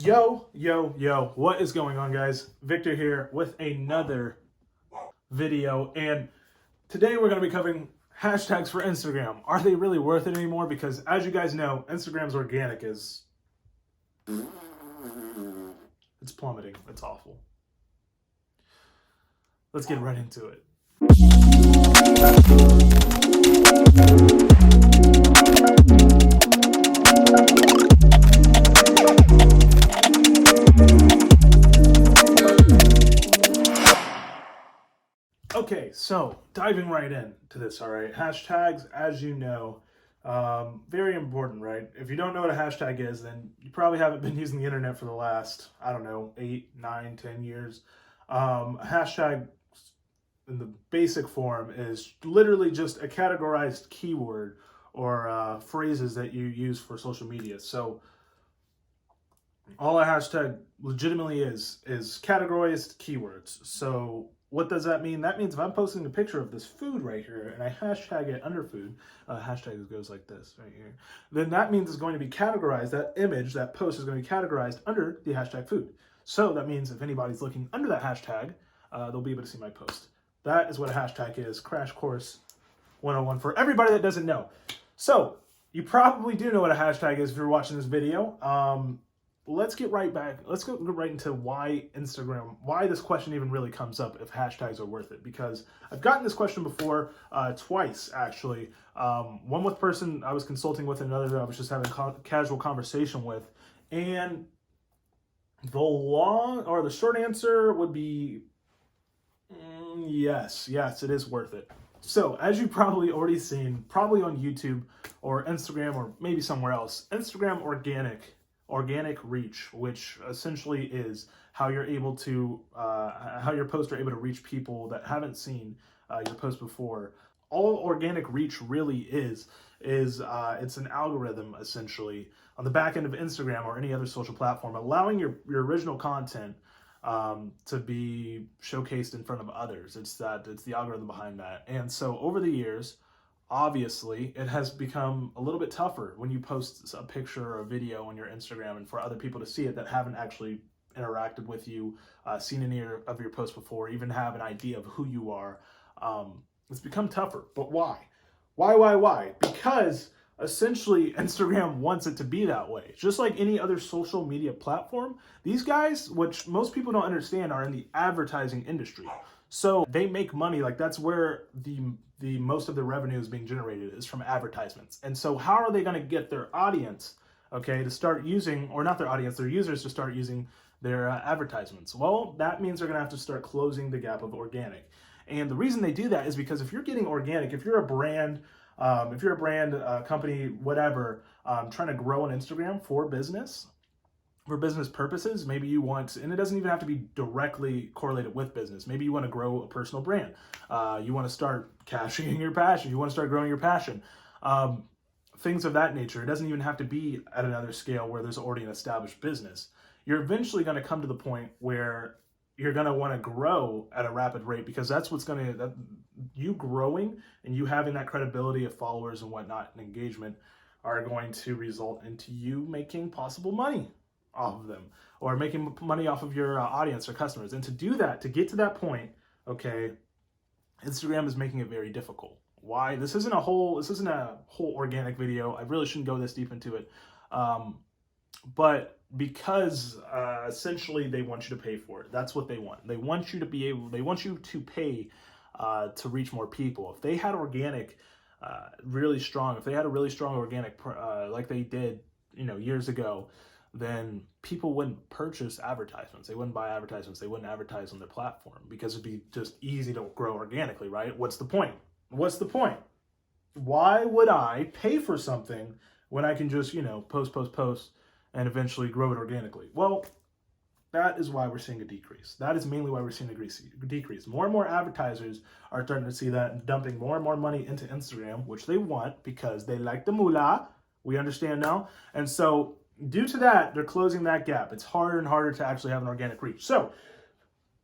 Yo, what is going on, guys? Victor here with another video, and today we're going to be covering hashtags for Instagram. Are they really worth it anymore? Because as you guys know, Instagram's organic is... it's plummeting. It's awful. Let's get right into it. Okay, so diving right into this, all right? Hashtags, as you know, very important, right? If you don't know what a hashtag is, then you probably haven't been using the internet for the last, 8, 9, 10 years. A hashtag in the basic form is literally just a categorized keyword or phrases that you use for social media. So all a hashtag legitimately is categorized keywords. So what does that mean? That means if I'm posting a picture of this food right here and I hashtag it under food, hashtag goes like this right here, then that means it's going to be categorized, that image, that post is going to be categorized under the hashtag food. So that means if anybody's looking under that hashtag, they'll be able to see my post. That is what a hashtag is. Crash course 101 for everybody that doesn't know. So you probably do know what a hashtag is if you're watching this video. Let's get right back. Let's go right into why this question even really comes up, if hashtags are worth it. Because I've gotten this question before, twice actually. One with a person I was consulting with, another I was just having a casual conversation with. And the short answer would be yes, it is worth it. So as you've probably already seen, probably on YouTube or Instagram or maybe somewhere else, Instagram organic reach, which essentially is how you're able to, how your posts are able to reach people that haven't seen your post before. All organic reach really is it's an algorithm essentially on the back end of Instagram or any other social platform, allowing your original content to be showcased in front of others. It's the algorithm behind that. And so over the years, obviously, it has become a little bit tougher when you post a picture or a video on your Instagram and for other people to see it that haven't actually interacted with you, seen any of your posts before, even have an idea of who you are. It's become tougher. But why? Why? Because essentially Instagram wants it to be that way. Just like any other social media platform, these guys, which most people don't understand, are in the advertising industry. So they make money, like that's where the most of the revenue is being generated, is from advertisements. And so how are they going to get their audience, okay, to start using, or not their audience, their users to start using their advertisements? Well, that means they're going to have to start closing the gap of organic. And the reason they do that is because if you're getting organic, if you're a brand, company, whatever, trying to grow on Instagram for business purposes, maybe you want, and it doesn't even have to be directly correlated with business. Maybe you want to grow a personal brand. You want to start cashing in your passion. You want to start growing your passion. Things of that nature. It doesn't even have to be at another scale where there's already an established business. You're eventually going to come to the point where you're going to want to grow at a rapid rate, because that's what's going to, you growing and you having that credibility of followers and whatnot and engagement are going to result into you making possible money off of them, or making money off of your audience or customers. And to do that, to get to that point, okay, Instagram is making it very difficult. Why? This isn't a whole organic video. I really shouldn't go this deep into it. But because essentially they want you to pay for it. That's what they want. They want you to pay to reach more people. If they had organic really strong, if they had a really strong organic like they did, years ago, then people wouldn't purchase advertisements. They wouldn't buy advertisements. They wouldn't advertise on their platform, because it'd be just easy to grow organically, right? What's the point? Why would I pay for something when I can just, post and eventually grow it organically? Well, that is why we're seeing a decrease. That is mainly why we're seeing a decrease. More and more advertisers are starting to see that and dumping more and more money into Instagram, which they want because they like the moolah. We understand now. And so due to that, they're closing that gap. It's harder and harder to actually have an organic reach. So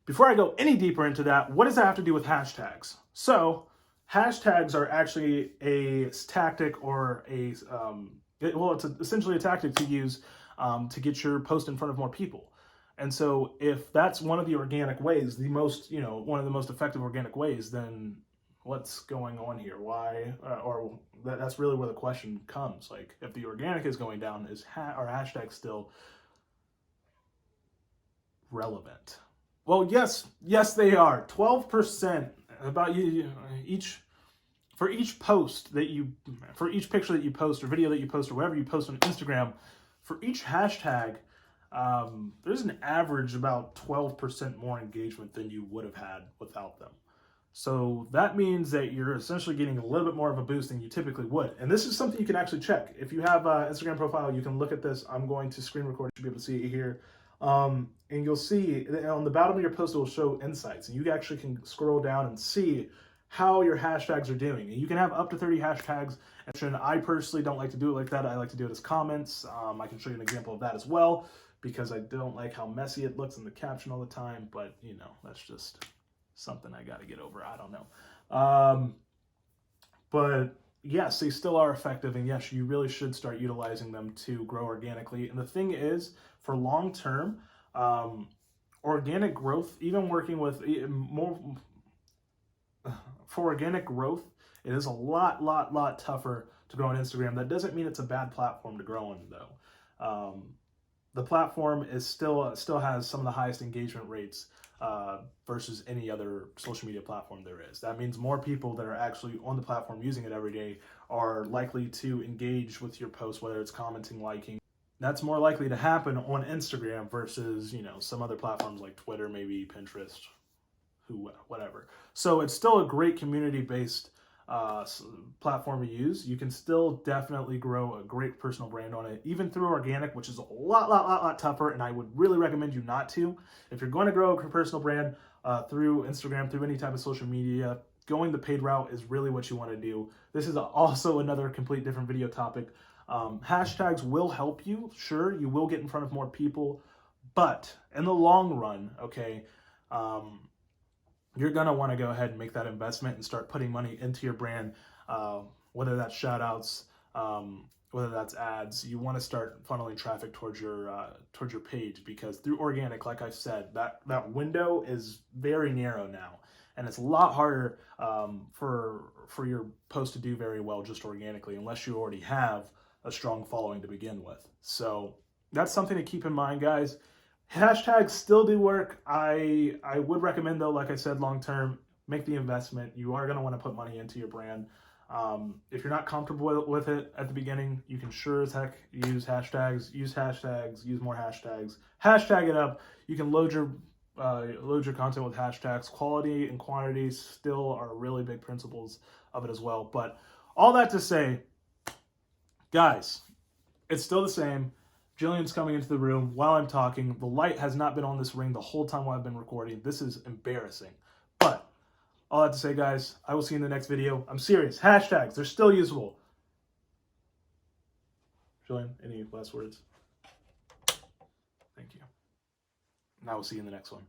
before I go any deeper into that, what does that have to do with hashtags? So hashtags are actually a tactic, or it's essentially a tactic to use to get your post in front of more people. And so if that's one of the organic ways, the most, one of the most effective organic ways, then what's going on here? Why, that's really where the question comes. Like, if the organic is going down, are hashtags still relevant? Well, yes, they are. 12% about for each post that for each picture that you post or video that you post or whatever you post on Instagram, for each hashtag, there's an average about 12% more engagement than you would have had without them. So that means that you're essentially getting a little bit more of a boost than you typically would. And this is something you can actually check. If you have an Instagram profile, you can look at this. I'm going to screen record. You should be able to see it here. And you'll see on the bottom of your post, it will show insights. And you actually can scroll down and see how your hashtags are doing. And you can have up to 30 hashtags. And I personally don't like to do it like that. I like to do it as comments. I can show you an example of that as well, because I don't like how messy it looks in the caption all the time. But, that's just something I got to get over. I don't know. But yes, they still are effective. And yes, you really should start utilizing them to grow organically. And the thing is, for long-term, organic growth, even working with more, for organic growth, it is a lot tougher to grow on Instagram. That doesn't mean it's a bad platform to grow on, though. The platform is still has some of the highest engagement rates versus any other social media platform there is. That means more people that are actually on the platform using it every day are likely to engage with your post, whether it's commenting, liking. That's more likely to happen on Instagram versus, some other platforms like Twitter, maybe Pinterest, whatever. So it's still a great community-based platform to use. You can still definitely grow a great personal brand on it, even through organic, which is a lot tougher, and I would really recommend you not to. If you're going to grow a personal brand through Instagram, through any type of social media, going the paid route is really what you want to do. This is also another complete different video topic. Hashtags will help you. Sure, you will get in front of more people, but in the long run, okay, you're going to want to go ahead and make that investment and start putting money into your brand, whether that's shout outs, whether that's ads. You want to start funneling traffic towards your page, because through organic, like I said, that window is very narrow now. And it's a lot harder for your post to do very well just organically, unless you already have a strong following to begin with. So that's something to keep in mind, guys. Hashtags still do work. I would recommend, though, like I said, long term, make the investment. You are going to want to put money into your brand. If you're not comfortable with it at the beginning, you can sure as heck use hashtags, use more hashtags, hashtag it up. You can load your content with hashtags. Quality and quantity still are really big principles of it as well. But all that to say, guys, it's still the same. Jillian's coming into the room while I'm talking. The light has not been on this ring the whole time while I've been recording. This is embarrassing. But all that to say, guys, I will see you in the next video. I'm serious. Hashtags, they're still usable. Jillian, any last words? Thank you. And I will see you in the next one.